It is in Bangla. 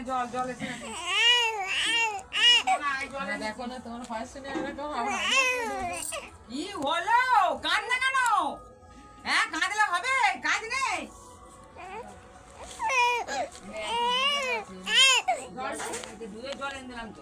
জল জল এসে দেখো না তোমার ফার্স্ট এরকম কি হলো? কাঁদলে কেন? হ্যাঁ কাঁদলে হবে? কাজ নেই। জল এনে দিলাম তো।